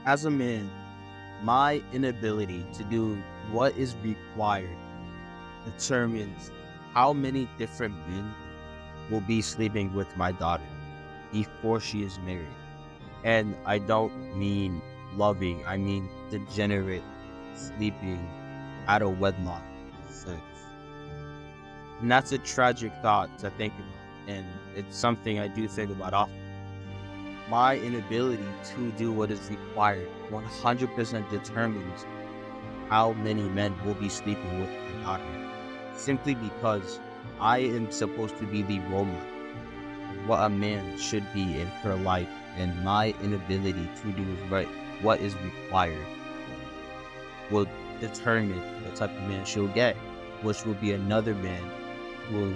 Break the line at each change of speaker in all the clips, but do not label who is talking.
As a man, my inability to do what is required determines how many different men will be sleeping with my daughter before she is married. And I don't mean loving, I mean degenerate sleeping out of wedlock sex. And that's a tragic thought to think about. And it's something I do think about often. My inability to do what is required 100% determines how many men will be sleeping with my daughter. Simply because I am supposed to be the role model of what a man should be in her life, and my inability to do what is required will determine the type of man she'll get, which will be another man who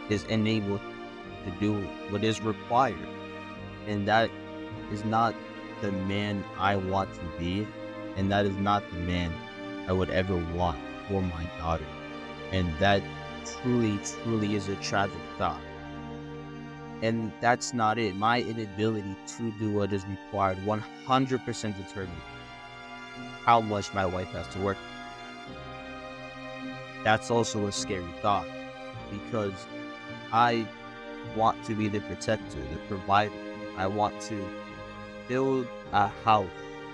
is enabled to do what is required. And that is not the man I want to be, and that is not the man I would ever want for my daughter. And that truly, truly is a tragic thought. And that's not it. My inability to do what is required 100% determines how much my wife has to work. That's also a scary thought, because I want to be the protector, the provider. I want to build a house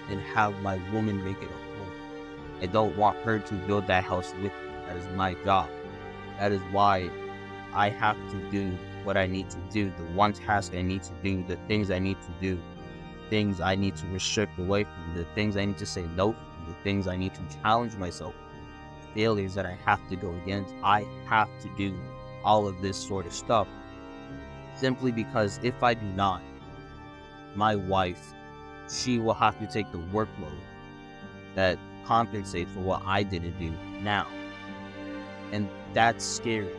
and have my woman make it a home. I don't want her to build that house with me. That is my job. That is why I have to do what I need to do, the one task I need to do, the things I need to do, things I need to restrict away from, the things I need to say no from, the things I need to challenge myself, failures that I have to go against. I have to do all of this sort of stuff simply because if I do not, my wife, she will have to take the workload that compensates for what I didn't do now. And that's scary.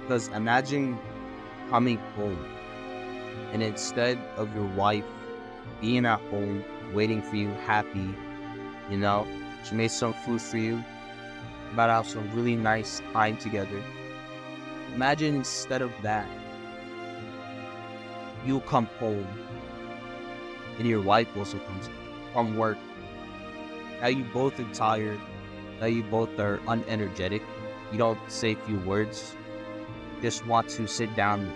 Because imagine coming home and instead of your wife being at home, waiting for you, happy, she made some food for you, about to have some really nice time together. Imagine instead of that, you come home and your wife also comes from work. Now you both are tired. Now you both are unenergetic. You don't say a few words. Just want to sit down,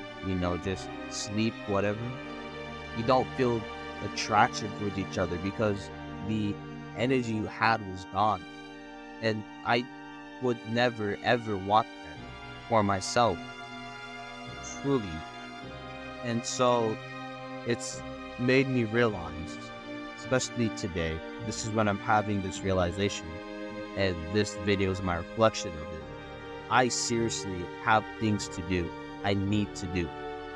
just sleep, whatever. You don't feel attraction towards each other because the energy you had was gone. And I would never, ever want that for myself. Truly. And so it's made me realize, especially today, this is when I'm having this realization, and this video is my reflection of it. I seriously have things to do. I need to do.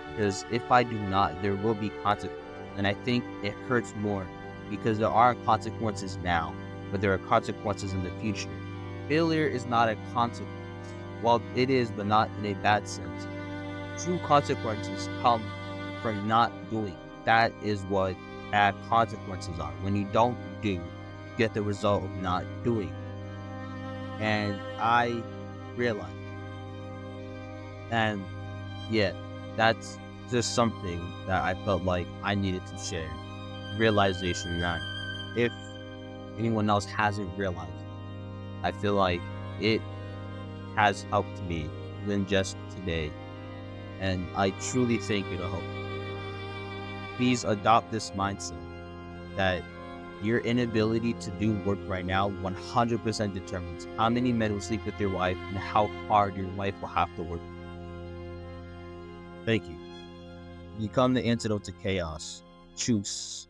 Because if I do not, there will be consequences. And I think it hurts more because there are consequences now, but there are consequences in the future. Failure is not a consequence. Well, it is, but not in a bad sense. True consequences come from not doing. That is what bad consequences are. When you don't do, you get the result of not doing. And I realized. And yeah, that's just something that I felt like I needed to share. Realization that if anyone else hasn't realized, I feel like it has helped me even just today. And I truly think it'll help. Please adopt this mindset that your inability to do work right now 100% determines how many men will sleep with your wife and how hard your wife will have to work. Thank you. Become the antidote to chaos. Choose.